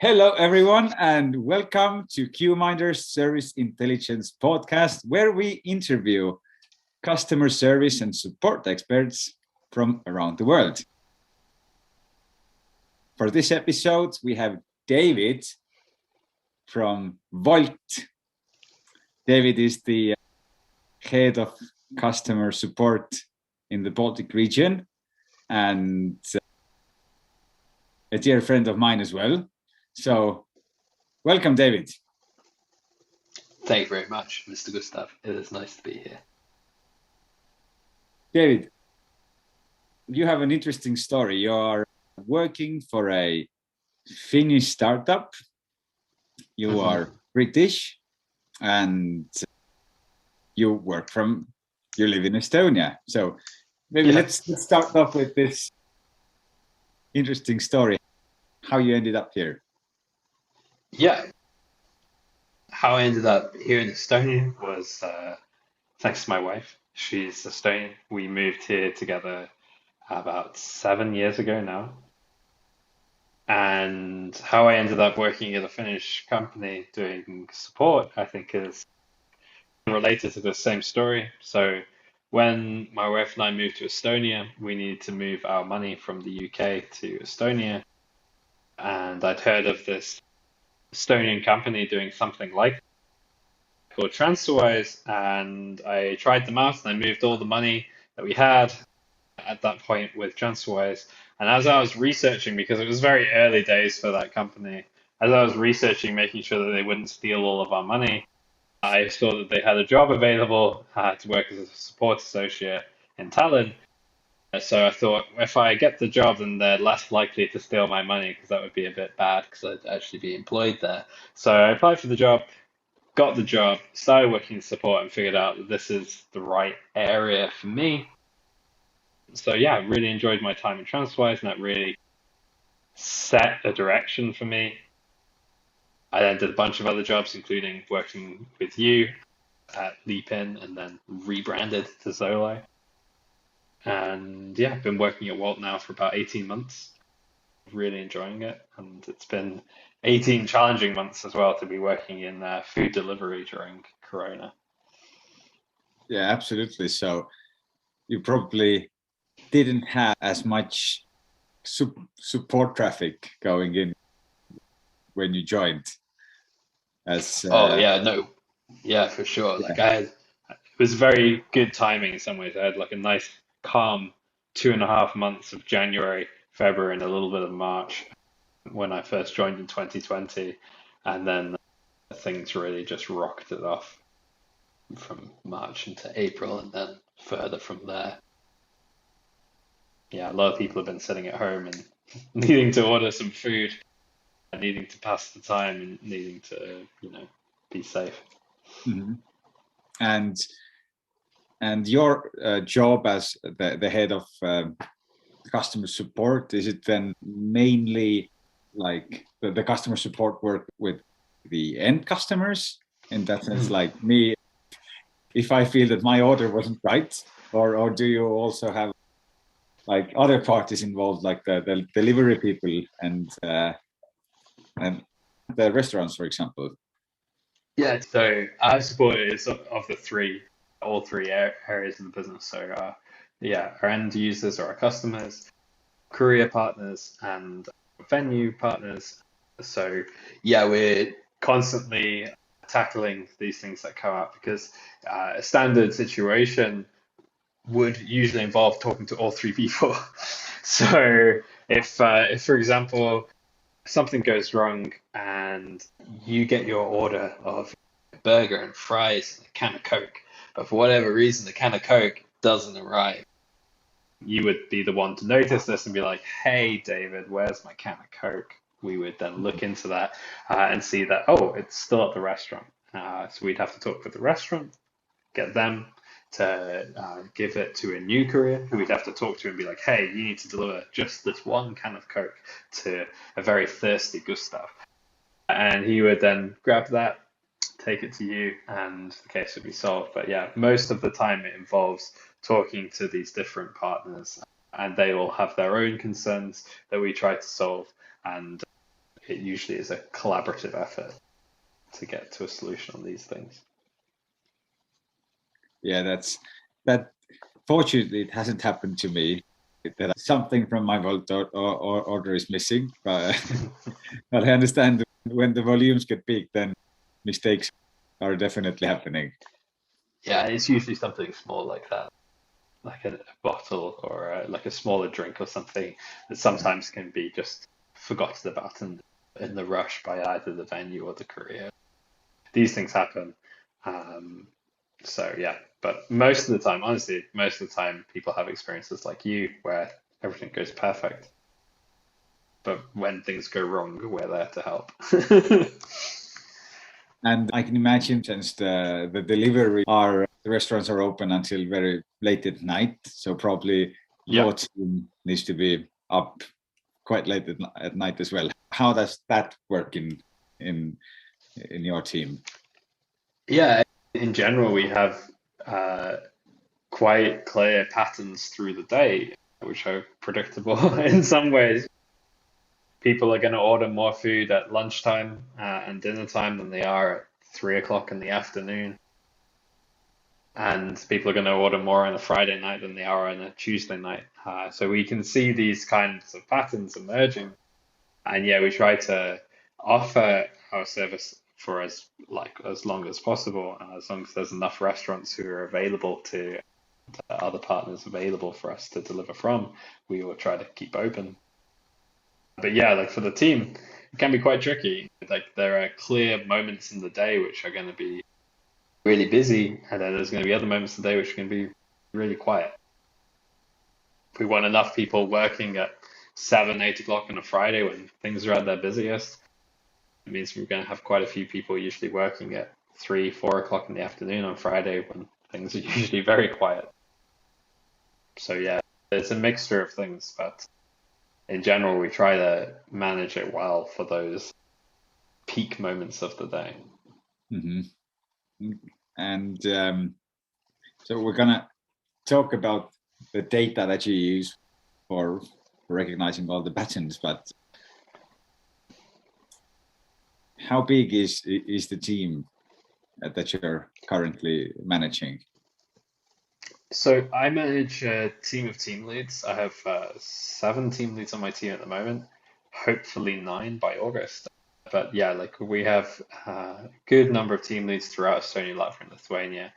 Hello, everyone, and welcome to Qminder Service Intelligence Podcast, where we interview customer service and support experts from around the world. For this episode, we have David from Wolt. David is the head of customer support in the Baltic region and a dear friend of mine as well. So, welcome, David. Thank you very much, Mr. Gustav. It is nice to be here. David, you have an interesting story. You are working for a Finnish startup. You are British, and you live in Estonia. So, maybe let's start off with this interesting story, how you ended up here. Yeah. How I ended up here in Estonia was thanks to my wife. She's Estonian. We moved here together about 7 years ago now. And how I ended up working at a Finnish company doing support, I think, is related to the same story. So when my wife and I moved to Estonia, we needed to move our money from the UK to Estonia. And I'd heard of this Estonian company doing something like called TransferWise, and I tried them out and I moved all the money that we had at that point with TransferWise. And as I was researching, because it was very early days for that company, as I was researching, making sure that they wouldn't steal all of our money, I saw that they had a job available to work as a support associate in Tallinn. So I thought, if I get the job, then they're less likely to steal my money, because that would be a bit bad, because I'd actually be employed there. So I applied for the job, got the job, started working in support, and figured out that this is the right area for me. So yeah, I really enjoyed my time in TransferWise, and that really set a direction for me. I then did a bunch of other jobs, including working with you at Leapin, and then rebranded to Zolo. And yeah, I've been working at Wolt now for about 18 months, really enjoying it. And it's been 18 challenging months as well to be working in food delivery during Corona. Yeah, absolutely. So you probably didn't have as much support traffic going in when you joined as yeah, for sure. It was very good timing in some ways. I had like a nice calm 2.5 months of January, February, and a little bit of March when I first joined in 2020, and then things really just rocked it off from March into April, and then further from there. Yeah, a lot of people have been sitting at home and needing to order some food, and needing to pass the time, and needing to, be safe. Mm-hmm. And your job as the head of customer support, is it then mainly like the customer support work with the end customers? In that sense, like me, if I feel that my order wasn't right, or do you also have like other parties involved, like the delivery people and the restaurants, for example? Yeah, so our support is of all three areas of the business. So our end users are our customers, courier partners, and venue partners. So yeah, we're constantly tackling these things that come up, because a standard situation would usually involve talking to all three people. So if for example something goes wrong and you get your order of a burger and fries and a can of Coke, but for whatever reason the can of Coke doesn't arrive, you would be the one to notice this and be like, hey David, where's my can of Coke? We would then look into that and see that, oh, it's still at the restaurant. So we'd have to talk with the restaurant, get them to give it to a new courier who we'd have to talk to and be like, hey, you need to deliver just this one can of Coke to a very thirsty Gustav. And he would then grab that, take it to you, and the case would be solved. But yeah, most of the time it involves talking to these different partners, and they all have their own concerns that we try to solve. And it usually is a collaborative effort to get to a solution on these things. Yeah, that. Fortunately, it hasn't happened to me. That something from my Wolt order is missing, but but I understand when the volumes get big, then mistakes are definitely happening. Yeah, it's usually something small like that, like a bottle or like a smaller drink or something that sometimes can be just forgotten about in the rush by either the venue or the courier. These things happen. So yeah, but most of the time, honestly, most of the time people have experiences like you where everything goes perfect. But when things go wrong, we're there to help. And I can imagine since the delivery the restaurants are open until very late at night, so probably Yeah. your team needs to be up quite late at night as well. How does that work in your team? Yeah, in general, we have quite clear patterns through the day, which are predictable in some ways. People are going to order more food at lunchtime and dinner time than they are at 3 o'clock in the afternoon. And people are going to order more on a Friday night than they are on a Tuesday night. So we can see these kinds of patterns emerging. And yeah, we try to offer our service for as long as possible, as long as there's enough restaurants who are available to other partners available for us to deliver from, we will try to keep open. But yeah, like for the team, it can be quite tricky. Like there are clear moments in the day which are going to be really busy, and then there's going to be other moments of the day which are going to be really quiet. If we want enough people working at 7, 8 o'clock on a Friday when things are at their busiest, it means we're going to have quite a few people usually working at 3, 4 o'clock in the afternoon on Friday when things are usually very quiet. So yeah, it's a mixture of things, but in general, we try to manage it well for those peak moments of the day. Mm-hmm. And so we're gonna talk about the data that you use for recognizing all the patterns, but how big is the team that you're currently managing? So I manage a team of team leads. I have 7 team leads on my team at the moment, hopefully 9 by August. But yeah, like we have a good number of team leads throughout Estonia, Latvia, and Lithuania.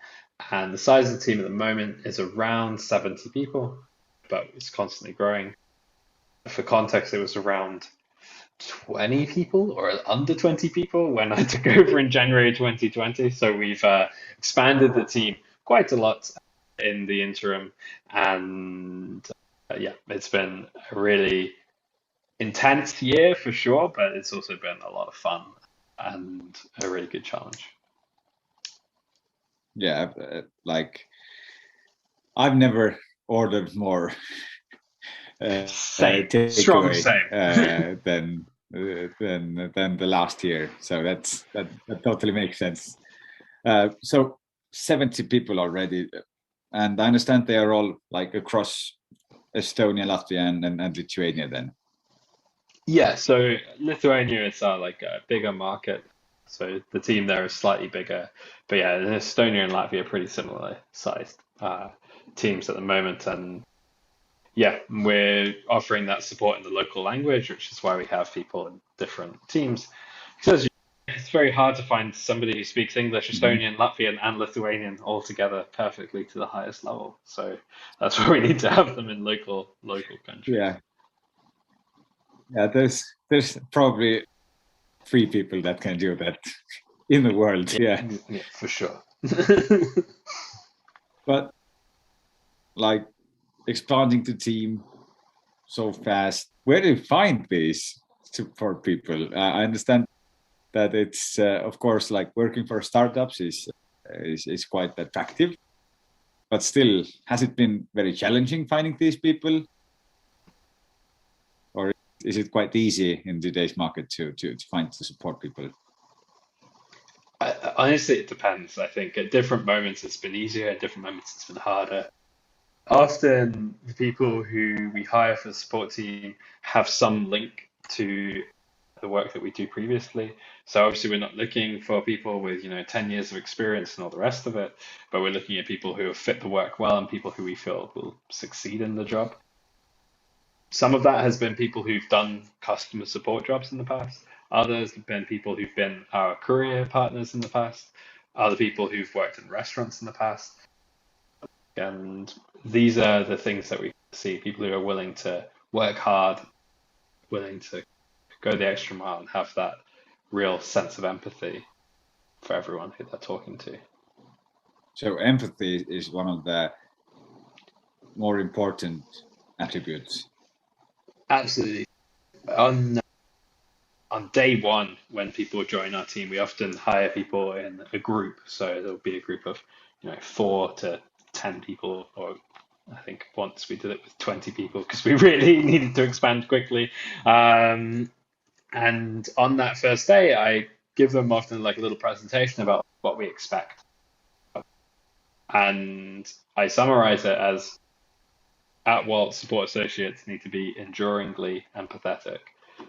And the size of the team at the moment is around 70 people, but it's constantly growing. For context, it was around 20 people or under 20 people when I took over in January 2020. So we've expanded the team quite a lot in the interim. And yeah, it's been a really intense year for sure, but it's also been a lot of fun and a really good challenge. Yeah, like I've never ordered more Same, strong takeaway same. than the last year. So that totally makes sense. So 70 people already, and I understand they are all like across Estonia, Latvia, and Lithuania. Then. Yeah, so Lithuania is like a bigger market. So the team there is slightly bigger. But yeah, Estonia and Latvia are pretty similar sized teams at the moment. And yeah, we're offering that support in the local language, which is why we have people in different teams. Because it's very hard to find somebody who speaks English, Estonian, Latvian, and Lithuanian all together perfectly to the highest level. So that's why we need to have them in local countries. Yeah. Yeah, there's probably 3 people that can do that in the world. Yeah, for sure. But like expanding the team so fast, where do you find these support people? I understand that it's of course like working for startups is quite attractive, but still, has it been very challenging finding these people? Or is it quite easy in today's market to find the support people? Honestly, it depends. I think at different moments it's been easier, at different moments it's been harder. Often the people who we hire for the support team have some link to the work that we do previously. So obviously we're not looking for people with, 10 years of experience and all the rest of it, but we're looking at people who have fit the work well and people who we feel will succeed in the job. Some of that has been people who've done customer support jobs in the past. Others have been people who've been our career partners in the past. Other people who've worked in restaurants in the past. And these are the things that we see, people who are willing to work hard, willing to go the extra mile and have that real sense of empathy for everyone who they're talking to. So empathy is one of the more important attributes. Absolutely. On day one, when people join our team, we often hire people in a group. So there'll be a group of 4 to 10 people, or I think once we did it with 20 people because we really needed to expand quickly. And on that first day, I give them often like a little presentation about what we expect. And I summarize it as, at Wolt, support associates need to be enduringly empathetic.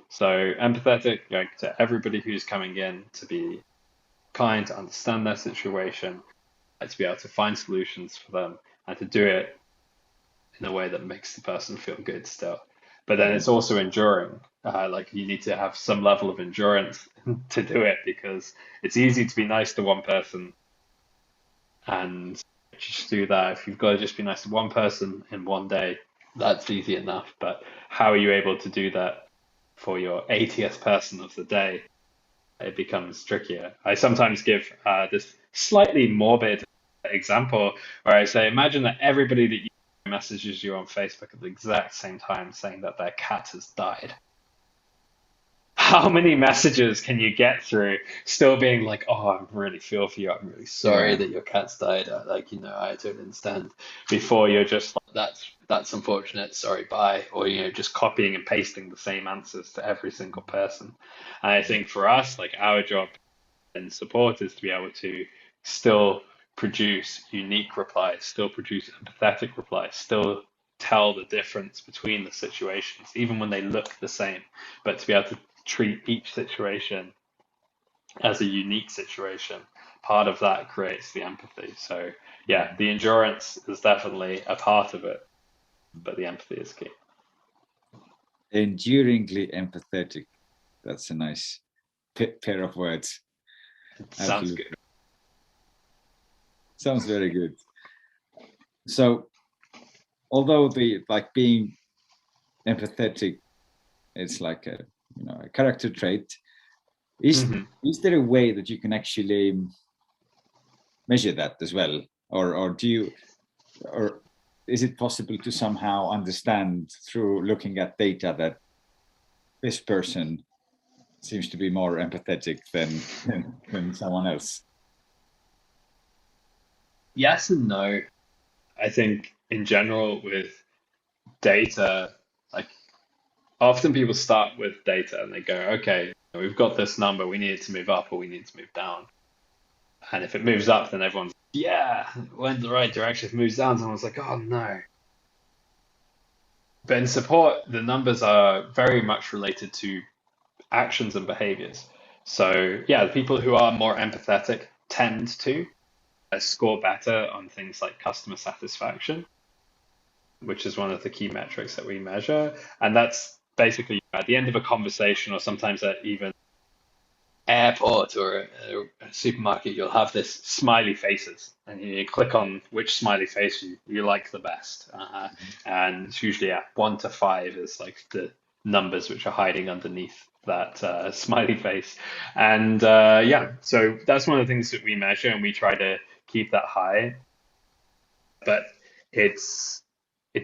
So empathetic, to everybody who's coming in, to be kind, to understand their situation, to be able to find solutions for them, and to do it in a way that makes the person feel good still. But then it's also enduring. Like you need to have some level of endurance to do it, because it's easy to be nice to one person and just do that. If you've got to just be nice to one person in one day, that's easy enough. But how are you able to do that for your 80th person of the day? It becomes trickier. I sometimes give this slightly morbid example where I say, imagine that everybody that you messages you on Facebook at the exact same time saying that their cat has died. How many messages can you get through still being like, oh, I really feel for you, I'm really sorry that your cat's died, I don't understand, before you're just like, that's unfortunate, sorry, bye, or just copying and pasting the same answers to every single person. And I think for us, like, our job in support is to be able to still produce unique replies, still produce empathetic replies, still tell the difference between the situations, even when they look the same, but to be able to treat each situation as a unique situation. Part of that creates the empathy. So yeah, the endurance is definitely a part of it, but the empathy is key. Enduringly empathetic. That's a nice pair of words. It sounds good. Sounds very good. So although being empathetic, it's like a character trait, is there a way that you can actually measure that as well, or is it possible to somehow understand through looking at data that this person seems to be more empathetic than someone else? Yes and no. I think in general with data, like, often people start with data and they go, okay, we've got this number, we need it to move up or we need it to move down. And if it moves up, then everyone's, yeah, it went the right direction. If it moves down, someone's like, oh no. But in support, the numbers are very much related to actions and behaviors. So yeah, the people who are more empathetic tend to score better on things like customer satisfaction, which is one of the key metrics that we measure. And that's basically at the end of a conversation, or sometimes at even airport or a supermarket, you'll have this smiley faces, and you click on which smiley face you like the best. And it's usually 1 to 5 is like the numbers which are hiding underneath that smiley face. And so that's one of the things that we measure, and we try to keep that high. But it's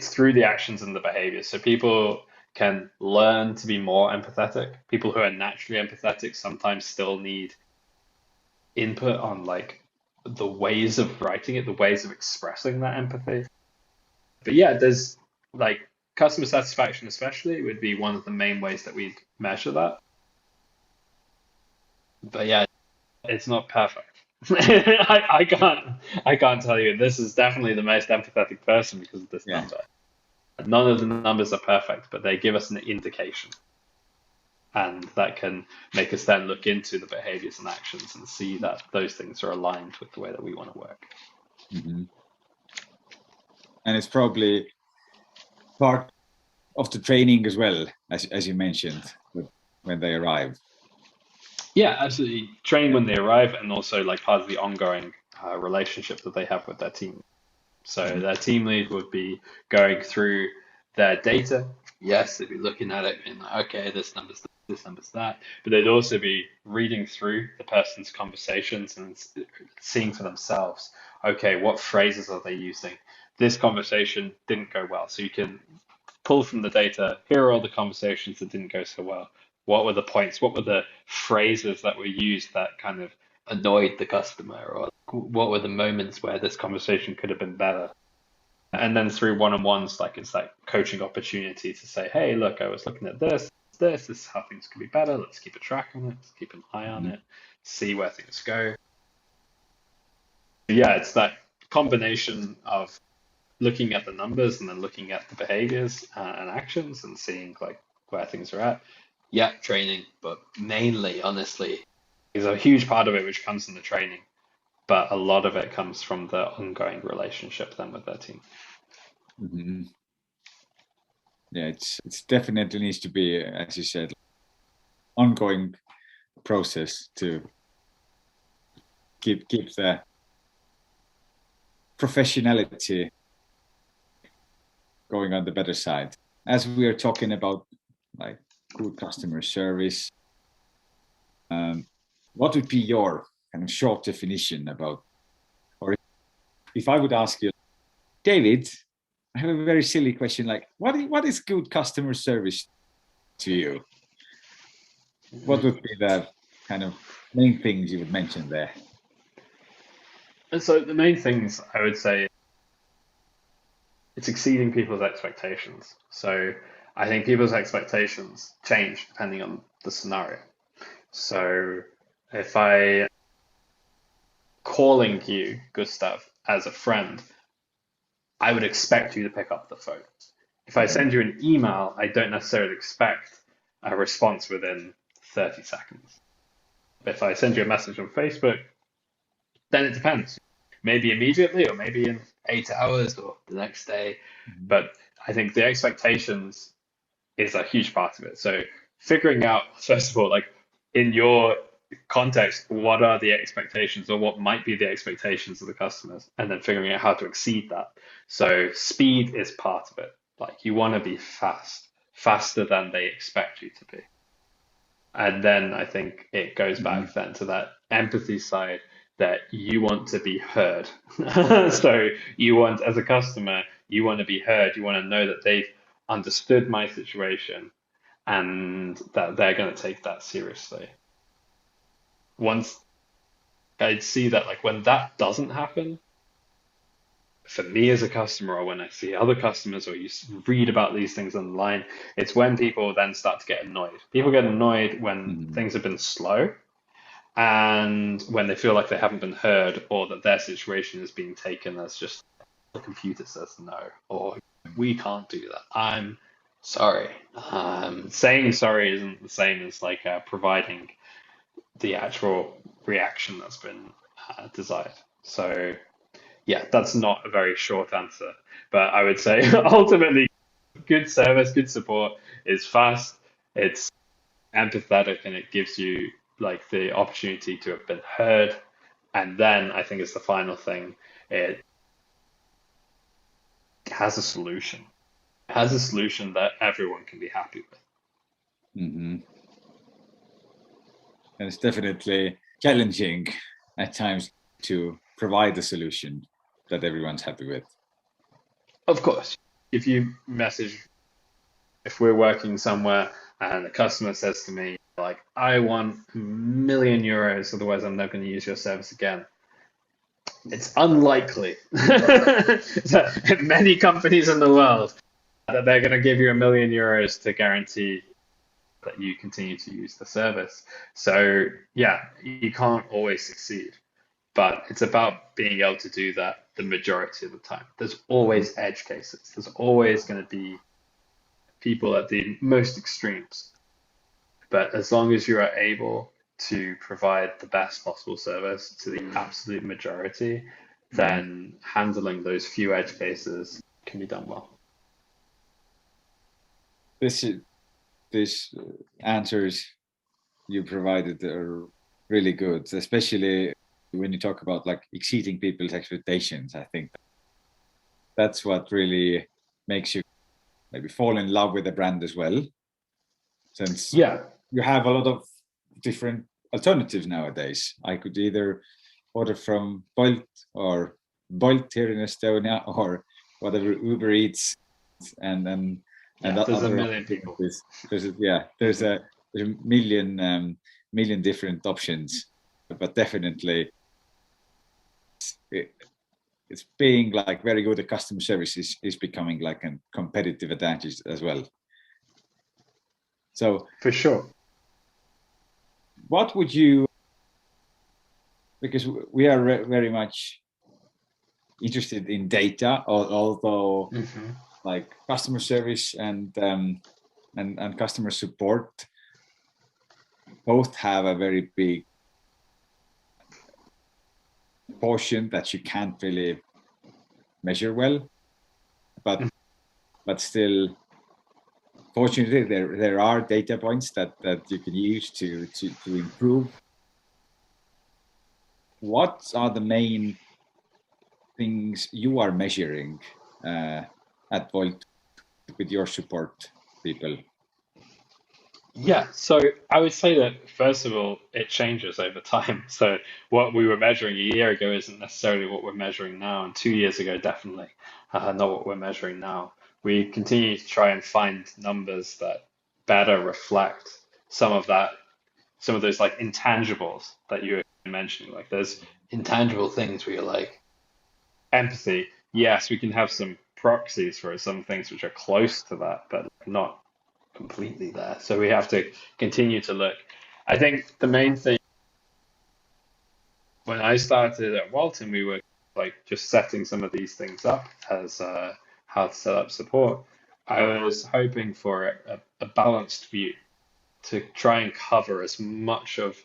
through the actions and the behaviors. So people can learn to be more empathetic. People who are naturally empathetic sometimes still need input on like the ways of writing it, the ways of expressing that empathy. But yeah, there's like customer satisfaction especially would be one of the main ways that we measure that. But yeah, it's not perfect. I can't tell you this is definitely the most empathetic person because of this number. None of the numbers are perfect, but they give us an indication. And that can make us then look into the behaviors and actions and see that those things are aligned with the way that we want to work. Mm-hmm. And it's probably part of the training as well, as you mentioned, when they arrive. Yeah, absolutely. Train when they arrive, and also like part of the ongoing relationship that they have with their team. So their team lead would be going through their data. Yes, they'd be looking at it and like, okay, this number's this number's that. But they'd also be reading through the person's conversations and seeing for themselves, okay, what phrases are they using? This conversation didn't go well. So you can pull from the data, here are all the conversations that didn't go so well. What were the points? What were the phrases that were used that kind of annoyed the customer? Or what were the moments where this conversation could have been better? And then through one-on-ones, like it's that coaching opportunity to say, hey, look, I was looking at this is how things could be better. Let's keep a track on it, let's keep an eye on it, see where things go. Yeah, it's that combination of looking at the numbers and then looking at the behaviors and actions and seeing like where things are at. Yeah, training, but mainly, honestly, is a huge part of it which comes in the training, but a lot of it comes from the ongoing relationship then with their team. Mm-hmm. Yeah, it's definitely needs to be, as you said, ongoing process to keep the professionality going on the better side. As we are talking about like good customer service, what would be your kind of short definition about, or if I would ask you, David, I have a very silly question, like what is good customer service to you? What would be the kind of main things you would mention there? And so the main things I would say, it's exceeding people's expectations. So I think people's expectations change depending on the scenario. So if I calling you, Gustav, as a friend, I would expect you to pick up the phone. If I send you an email, I don't necessarily expect a response within 30 seconds. If I send you a message on Facebook, then it depends. Maybe immediately or maybe in 8 hours or the next day. But I think the expectations is a huge part of it. So figuring out, first of all, like in your context, what are the expectations or what might be the expectations of the customers, and then figuring out how to exceed that. So speed is part of it. Like you want to be fast, faster than they expect you to be. And then I think it goes back then to that empathy side that you want to be heard. So you want, as a customer, you want to be heard. You want to know that they've understood my situation and that they're going to take that seriously. Once I'd see that, like when that doesn't happen, for me as a customer, or when I see other customers, or you read about these things online, it's when people then start to get annoyed. People get annoyed when things have been slow and when they feel like they haven't been heard, or that their situation is being taken as just the computer says no, or we can't do that. I'm sorry. Saying sorry isn't the same as like providing the actual reaction that's been desired. So yeah, that's not a very short answer, but I would say ultimately good service, good support is fast, it's empathetic, and it gives you like the opportunity to have been heard. And then I think it's the final thing, it has a solution. It has a solution that everyone can be happy with. Mm-hmm. And it's definitely challenging at times to provide a solution that everyone's happy with. Of course, if you message, if we're working somewhere and the customer says to me, like, I want €1,000,000, otherwise I'm never going to use your service again. It's unlikely that many companies in the world that they're going to give you €1,000,000 to guarantee that you continue to use the service. So yeah, you can't always succeed, but it's about being able to do that the majority of the time. There's always edge cases. There's always going to be people at the most extremes. But as long as you are able to provide the best possible service to the absolute majority, then handling those few edge cases can be done well. This answers you provided are really good, especially when you talk about like exceeding people's expectations. I think that's what really makes you maybe fall in love with the brand as well, since you have a lot of different alternatives nowadays. I could either order from Bolt or Bolt here in Estonia, or whatever, Uber Eats, and there's a million people. There's a million different options, but definitely it's being like very good at customer service is becoming like a competitive advantage as well. So for sure, what would you, because we are very much interested in data, although like customer service and customer support both have a very big portion that you can't really measure well, but still, fortunately, there are data points that you can use to improve. What are the main things you are measuring at Wolt with your support people? Yeah, so I would say that first of all, it changes over time. So what we were measuring a year ago isn't necessarily what we're measuring now, and 2 years ago, definitely not what we're measuring now. We continue to try and find numbers that better reflect some of those like intangibles that you were mentioning. Like there's intangible things where you're like empathy. Yes, we can have some proxies for some things which are close to that, but not completely there. So we have to continue to look. I think the main thing when I started at Walton, we were like just setting some of these things up as how to set up support. I was hoping for a balanced view to try and cover as much of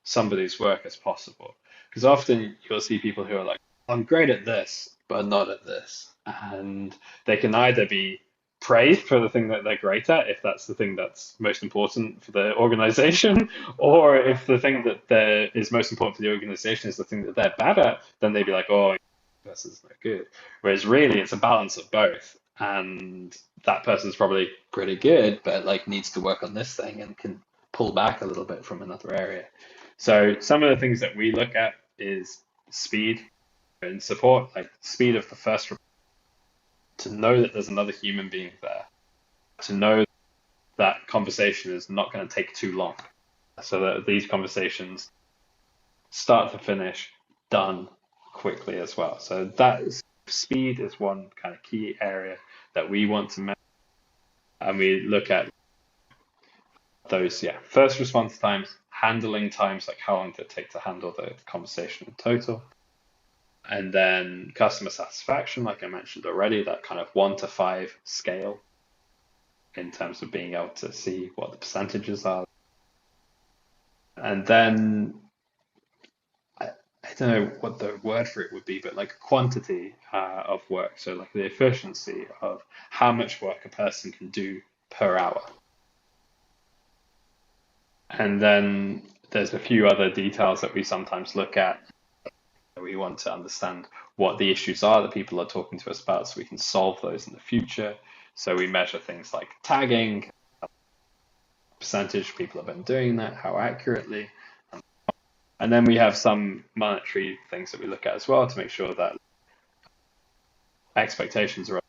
somebody's work as possible. Because often you'll see people who are like, I'm great at this, but not at this. And they can either be praised for the thing that they're great at, if that's the thing that's most important for the organization, or if the thing that is most important for the organization is the thing that they're bad at, then they'd be like, oh, this is not good. Whereas really it's a balance of both. And that person's probably pretty good, but like needs to work on this thing and can pull back a little bit from another area. So some of the things that we look at is speed and support, like speed of the first report, to know that there's another human being there, to know that conversation is not going to take too long, so that these conversations start to finish done quickly as well. So that is, speed is one kind of key area that we want to measure, and we look at those first response times, handling times, like how long did it take to handle the conversation in total. And then customer satisfaction, like I mentioned already, that kind of 1 to 5 scale in terms of being able to see what the percentages are. And then I don't know what the word for it would be, but like quantity of work. So like the efficiency of how much work a person can do per hour. And then there's a few other details that we sometimes look at. We want to understand what the issues are that people are talking to us about so we can solve those in the future. So we measure things like tagging, percentage people have been doing that, how accurately. And then we have some monetary things that we look at as well to make sure that expectations are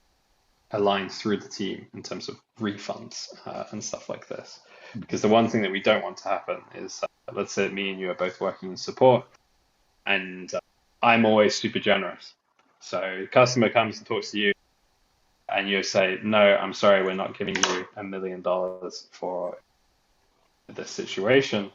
aligned through the team in terms of refunds and stuff like this. Because the one thing that we don't want to happen is, let's say me and you are both working in support, and I'm always super generous. So the customer comes and talks to you, and you say, no, I'm sorry, we're not giving you $1 million for this situation.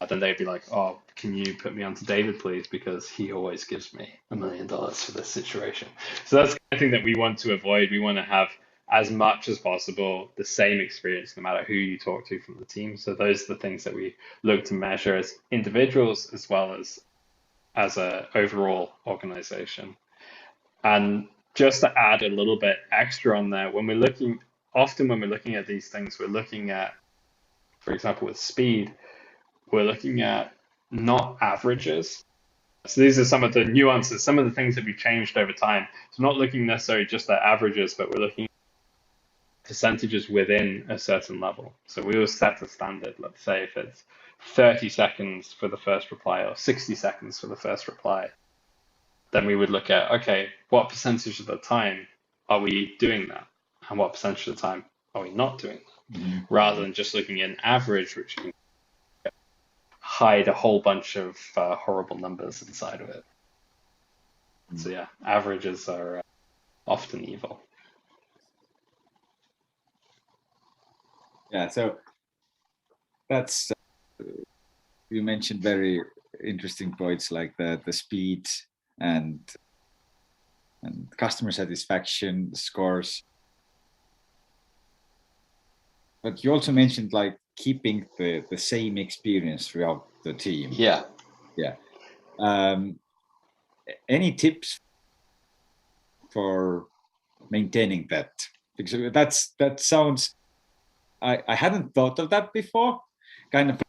Then they'd be like, oh, can you put me on to David, please? Because he always gives me $1 million for this situation. So that's the thing that we want to avoid. We want to have as much as possible the same experience no matter who you talk to from the team. So those are the things that we look to measure as individuals as well as a overall organization. And just to add a little bit extra on there, when we're looking at these things, we're looking at, for example, with speed, we're looking at not averages. So these are some of the nuances, some of the things that we've changed over time. So not looking necessarily just at averages, but we're looking at percentages within a certain level. So we will set a standard. Let's say if it's 30 seconds for the first reply or 60 seconds for the first reply, then we would look at, okay, what percentage of the time are we doing that? And what percentage of the time are we not doing that? Mhm. Rather than just looking at an average, which can hide a whole bunch of horrible numbers inside of it. So yeah, averages are often evil. Yeah, so that's you mentioned very interesting points like the speed and customer satisfaction scores. But you also mentioned like keeping the same experience throughout the team. Yeah. Any tips for maintaining that? Because that sounds, I hadn't thought of that before. Kind of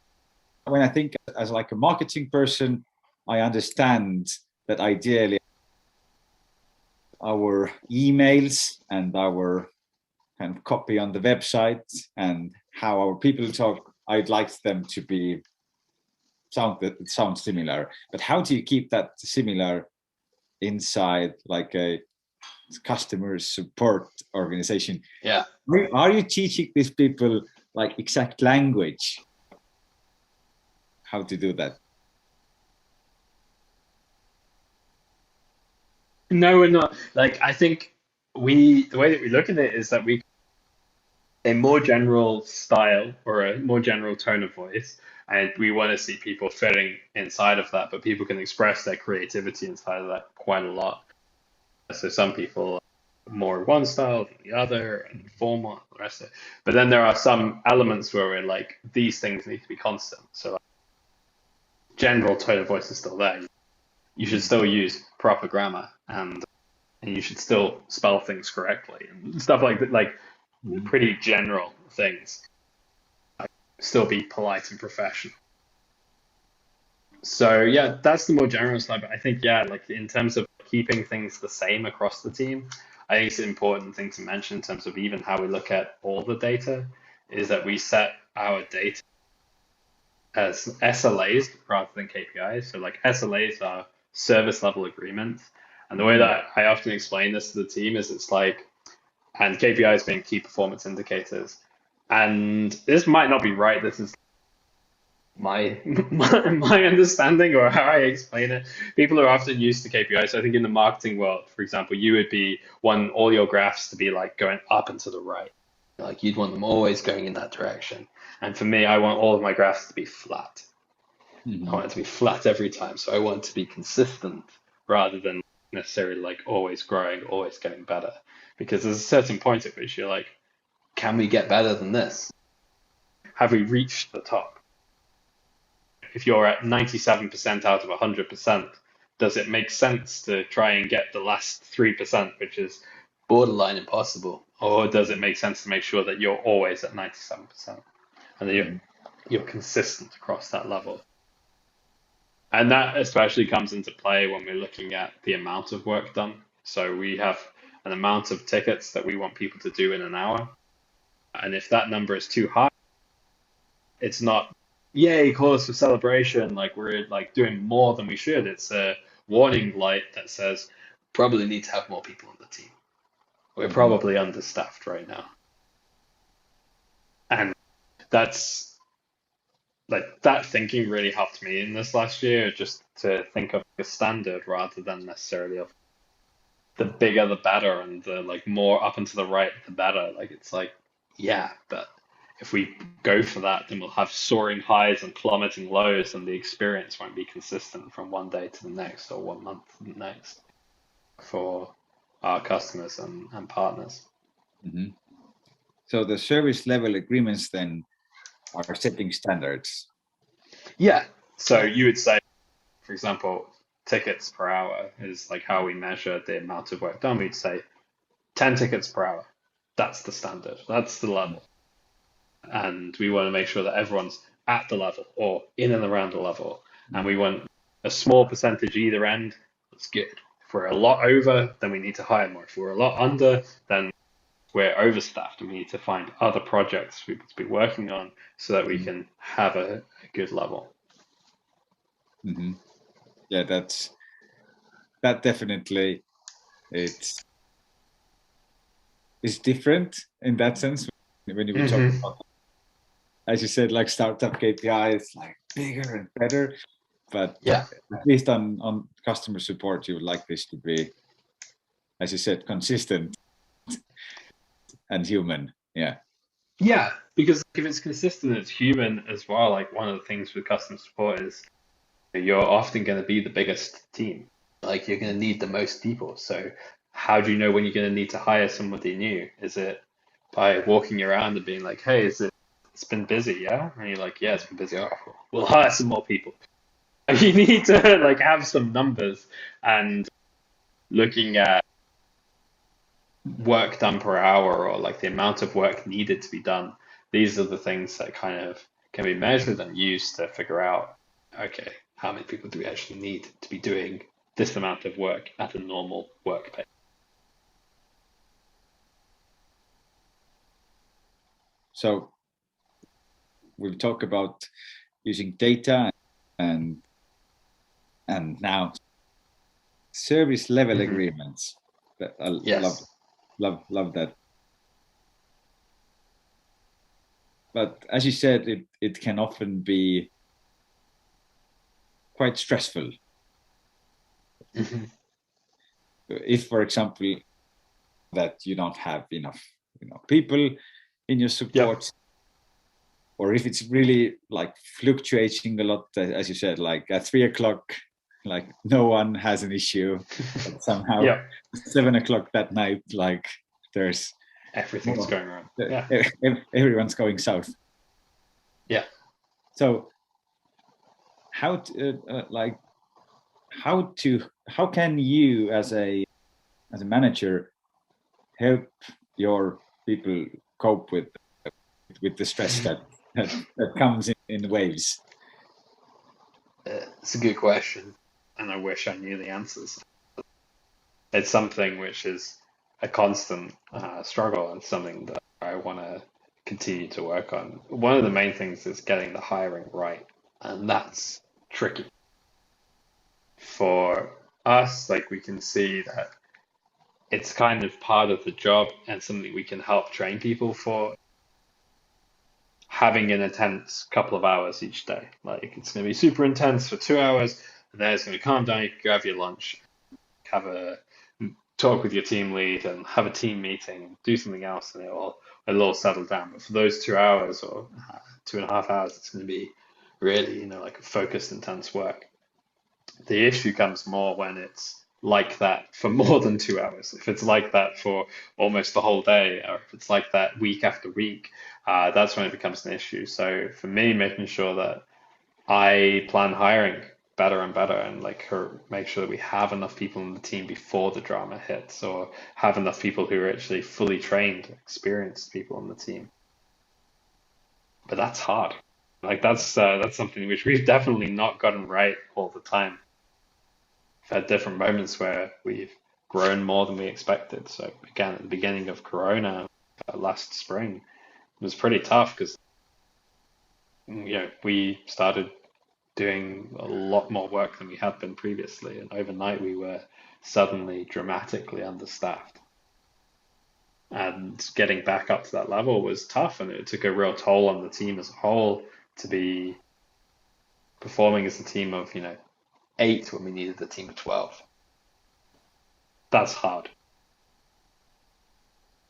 when I think as like a marketing person, I understand that ideally our emails and our kind of copy on the website and how our people talk, I'd like them to be sound similar. But how do you keep that similar inside like a customer support organization? Yeah. Are you teaching these people like exact language? How to do that? No, we're not. Like, I think the way that we look at it is that we a more general style or a more general tone of voice, and we want to see people fitting inside of that, but people can express their creativity inside of that quite a lot. So some people are more one style than the other, and formal, and the rest of it. But then there are some elements where we're like, these things need to be constant. So like, general tone of voice is still there. You should still use proper grammar, and you should still spell things correctly and stuff like that, like pretty general things. Still be polite and professional. So yeah, that's the more general side. But I think like in terms of keeping things the same across the team, I think it's an important thing to mention in terms of even how we look at all the data is that we set our data as SLAs rather than KPIs. So like SLAs are service level agreements. And the way that I often explain this to the team is it's like, and KPIs being key performance indicators. And this might not be right. This is my understanding or how I explain it. People are often used to KPIs. So I think in the marketing world, for example, you would want all your graphs to be like going up and to the right. Like you'd want them always going in that direction. And for me, I want all of my graphs to be flat. I want it to be flat every time. So I want it to be consistent rather than necessarily like always growing, always getting better. Because there's a certain point at which you're like, can we get better than this? Have we reached the top? If you're at 97% out of 100%, does it make sense to try and get the last 3%, which is borderline impossible? Or does it make sense to make sure that you're always at 97% and that you're consistent across that level? And that especially comes into play when we're looking at the amount of work done. So we have an amount of tickets that we want people to do in an hour. And if that number is too high, it's not, yay, cause for celebration, like we're like doing more than we should. It's a warning light that says, probably need to have more people on the team. We're probably understaffed right now. And that's like that thinking really helped me in this last year, just to think of a standard rather than necessarily of the bigger the better and the like more up and to the right the better. Like it's like, yeah, but if we go for that, then we'll have soaring highs and plummeting lows, and the experience won't be consistent from one day to the next or 1 month to the next for our customers and partners. Mhm. So the service level agreements then are setting standards. Yeah. So you would say, for example, tickets per hour is like how we measure the amount of work done. We'd say 10 tickets per hour. That's the standard. That's the level. And we want to make sure that everyone's at the level or in and around the level. And we want a small percentage either end. That's good. If we're a lot over, then we need to hire more. If we're a lot under, then we're overstaffed and we need to find other projects to be working on so that we can have a good level. Mm-hmm. Yeah, that definitely it's different in that sense when you were talking about, as you said, like startup KPIs, like bigger and better. But Yeah, at least on customer support, you would like this to be, as you said, consistent and human. Yeah. yeah, because if it's consistent, it's human as well. Like one of the things with customer support is you're often going to be the biggest team. Like you're going to need the most people. So how do you know when you're going to need to hire somebody new? Is it by walking around and being like, hey, it's been busy, yeah? And you're like, yeah, it's been busy. All right, we'll hire some more people. You need to like have some numbers and looking at work done per hour or like the amount of work needed to be done. These are the things that kind of can be measured and used to figure out, okay, how many people do we actually need to be doing this amount of work at a normal work pace? So we've talked about using data and now service level agreements. I Yes. love that. But as you said, it can often be quite stressful. If, for example, that you don't have enough, people in your support, or if it's really like fluctuating a lot, as you said, like at 3 o'clock, like no one has an issue, but somehow 7 o'clock that night, like there's everything's going wrong. Everyone's going south. Yeah. So how can you as a manager help your people cope with the stress that comes in waves? It's a good question, and I wish I knew the answers. It's something which is a constant struggle and something that I want to continue to work on. One of the main things is getting the hiring right, and that's tricky. For us, like we can see that it's kind of part of the job and something we can help train people for. Having an intense couple of hours each day. Like it's going to be super intense for 2 hours, and then it's going to calm down. You can grab your lunch, have a talk with your team lead, and have a team meeting, do something else, and it'll all settle down. But for those 2 hours or 2.5 hours, it's going to be really, like focused, intense work. The issue comes more when it's like that for more than 2 hours. If it's like that for almost the whole day, or if it's like that week after week, that's when it becomes an issue. So for me, making sure that I plan hiring better and better and make sure that we have enough people in the team before the drama hits, or have enough people who are actually fully trained, experienced people on the team. But that's hard. Like that's something which we've definitely not gotten right all the time. We've had different moments where we've grown more than we expected. So again, at the beginning of Corona last spring, it was pretty tough because we started doing a lot more work than we had been previously, and overnight we were suddenly dramatically understaffed. And getting back up to that level was tough, and it took a real toll on the team as a whole to be performing as a team of 8 when we needed a team of 12. That's hard.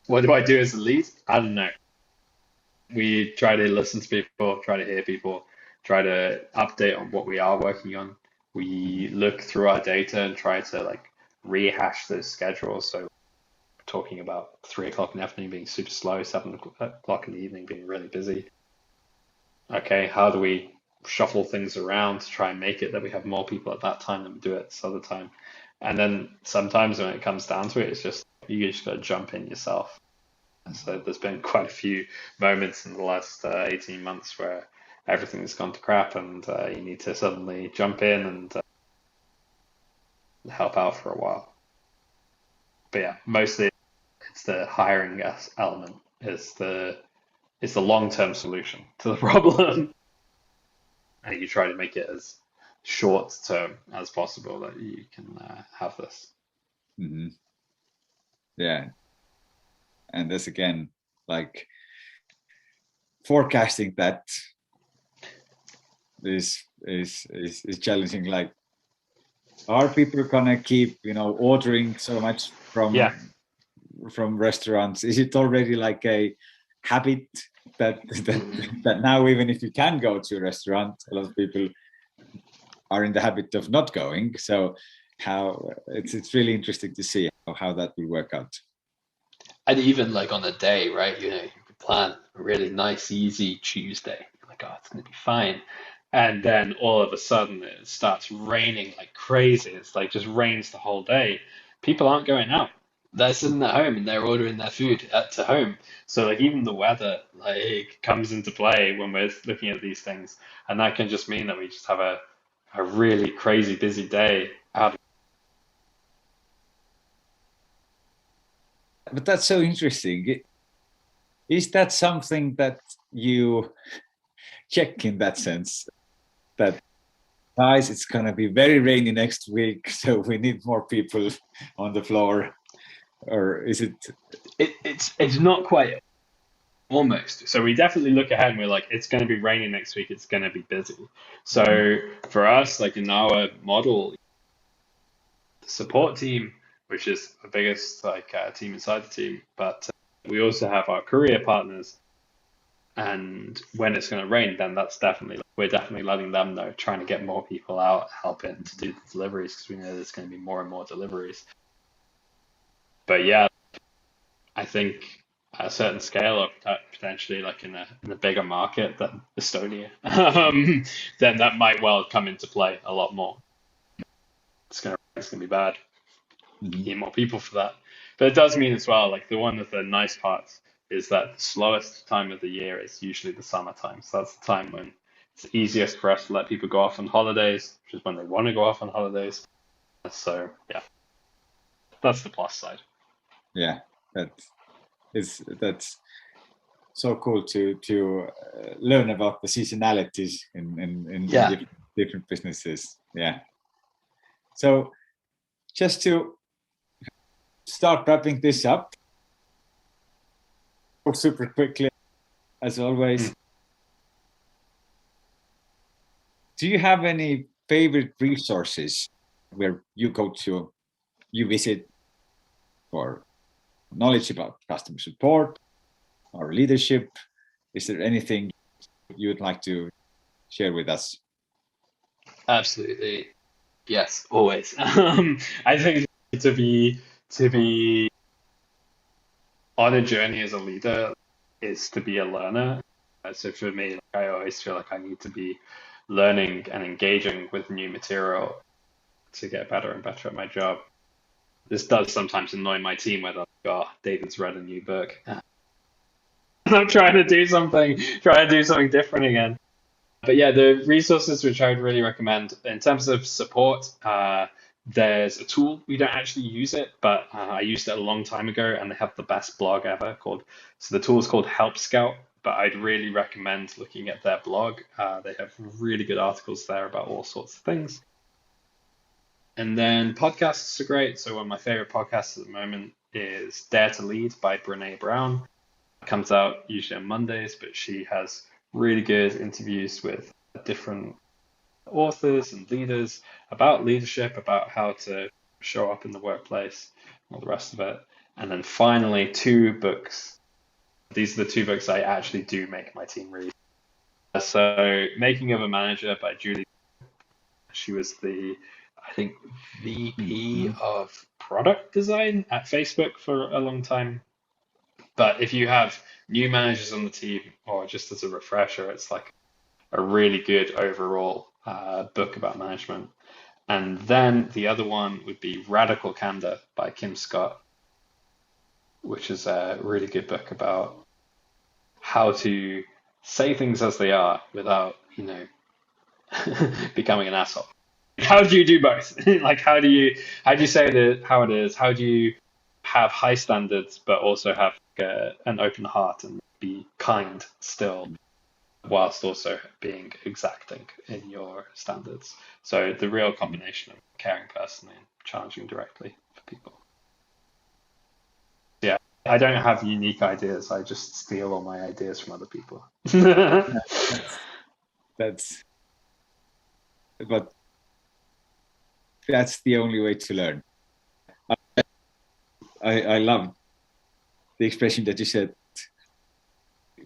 What do I do as a lead? I don't know. We try to listen to people, try to hear people, try to update on what we are working on. We look through our data and try to rehash those schedules. So talking about 3 o'clock in the afternoon being super slow, 7 o'clock in the evening being really busy. Okay, how do we shuffle things around to try and make it that we have more people at that time than we do at this other time? And then sometimes when it comes down to it, it's just you just got to jump in yourself. And so there's been quite a few moments in the last 18 months where everything's gone to crap and you need to suddenly jump in and help out for a while. But yeah, mostly it's the hiring element is the long-term solution to the problem. And you try to make it as short term as possible that you can have this. Mm-hmm. Yeah. And this again, like forecasting that is challenging. Like, are people gonna keep, ordering so much from restaurants? Is it already like a habit that now, even if you can go to a restaurant, a lot of people are in the habit of not going? So how it's really interesting to see how that will work out. And even like on a day, right? You could plan a really nice, easy Tuesday. You're like, oh, it's gonna be fine. And then all of a sudden it starts raining like crazy. It's like just rains the whole day. People aren't going out. They're sitting at home and they're ordering their food to home. So like even the weather like comes into play when we're looking at these things. And that can just mean that we just have a really crazy busy day out. But that's so interesting. Is that something that you check in that sense? That, guys, it's going to be very rainy next week, so we need more people on the floor? Or is it? It's not quite, almost. So we definitely look ahead and we're like, it's going to be rainy next week, it's going to be busy. So for us, like in our model, the support team, which is the biggest team inside the team, but we also have our courier partners. And when it's going to rain, then we're definitely letting them know, trying to get more people out, helping to do the deliveries, because we know there's going to be more and more deliveries. But yeah, I think at a certain scale, or potentially like in a bigger market than Estonia, then that might well come into play a lot more. It's gonna be bad. You need more people for that. But it does mean as well, like one of the nice parts is that the slowest time of the year is usually the summertime. So that's the time when it's easiest for us to let people go off on holidays, which is when they want to go off on holidays. So yeah, that's the plus side. Yeah, that's so cool to learn about the seasonalities in different businesses. Yeah. So just to start wrapping this up super quickly, as always, do you have any favorite resources where you visit for knowledge about customer support or leadership? Is there anything you would like to share with us? Absolutely. Yes, always. I think to be on a journey as a leader is to be a learner. So for me, I always feel like I need to be learning and engaging with new material to get better and better at my job. This does sometimes annoy my team where they're like, oh, David's read a new book. I'm trying to do something different again. But yeah, the resources which I would really recommend in terms of support, there's a tool. We don't actually use it, but I used it a long time ago, and they have the best blog ever so the tool is called Help Scout, but I'd really recommend looking at their blog. They have really good articles there about all sorts of things. And then podcasts are great. So one of my favorite podcasts at the moment is Dare to Lead by Brene Brown. It comes out usually on Mondays, but she has really good interviews with different authors and leaders about leadership, about how to show up in the workplace, all the rest of it. And then finally, 2 books. These are the 2 books I actually do make my team read. So Making of a Manager by Julie. She was the I think, VP of product design at Facebook for a long time. But if you have new managers on the team, or just as a refresher, it's like a really good overall book about management. And then the other one would be Radical Candor by Kim Scott, which is a really good book about how to say things as they are without, becoming an asshole. How do you do both? Like, how do you say it how it is? How do you have high standards but also have an open heart and be kind still, whilst also being exacting in your standards? So the real combination of caring personally and challenging directly for people. Yeah, I don't have unique ideas. I just steal all my ideas from other people. That's but that's the only way to learn. I love the expression that you said,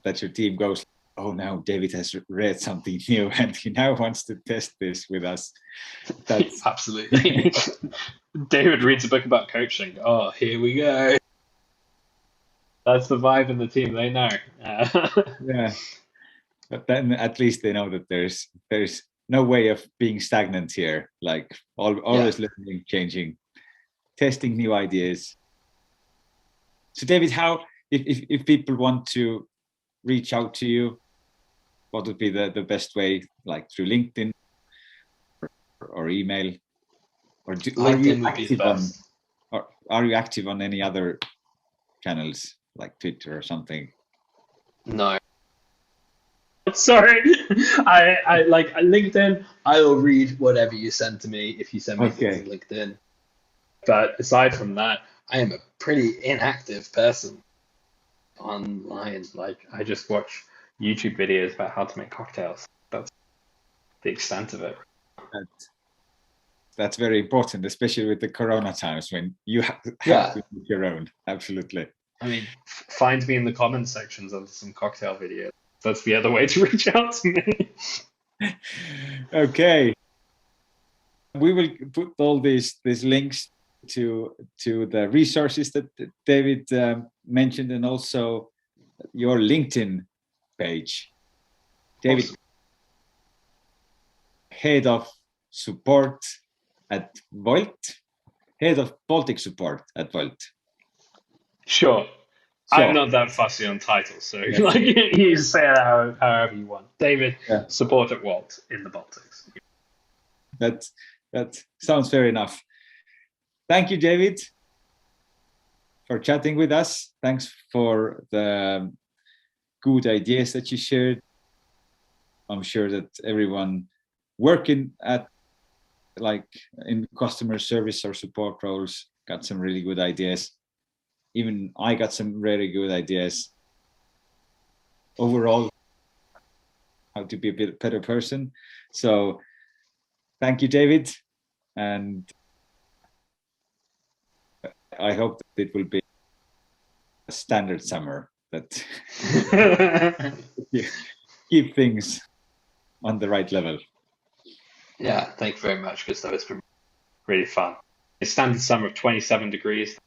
that your team goes, oh, now David has read something new and he now wants to test this with us. That's Absolutely. David reads a book about coaching. Oh, here we go. That's the vibe in the team. They know. Yeah, but then at least they know that there's no way of being stagnant here. Like always learning, changing, testing new ideas. So David, how if people want to reach out to you, what would be the best way? Like through LinkedIn or email, or are you active are you active on any other channels like Twitter or something? No. Sorry. I like LinkedIn. I will read whatever you send to me if you send me things on LinkedIn. But aside from that, I am a pretty inactive person online. Like, I just watch YouTube videos about how to make cocktails. That's the extent of it. That's very important, especially with the Corona times when you have to make your own. Absolutely. I mean, find me in the comment sections of some cocktail videos. That's the other way to reach out to me. Okay. We will put all these links to the resources that David mentioned, and also your LinkedIn page. David, awesome. Head of support at Wolt, head of Baltic support at Wolt. Sure. I'm not that fussy on titles, so like you say it however you want. David, support at Wolt in the Baltics. That sounds fair enough. Thank you, David, for chatting with us. Thanks for the good ideas that you shared. I'm sure that everyone working at in customer service or support roles got some really good ideas. Even I got some very good ideas overall how to be a bit better person. So thank you, David. And I hope that it will be a standard summer that keep things on the right level. Yeah, thank you very much, Gustav. It's been really fun. A standard summer of 27 degrees.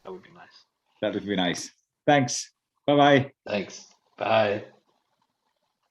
That would be nice. That would be nice. Thanks. Bye-bye. Thanks. Bye.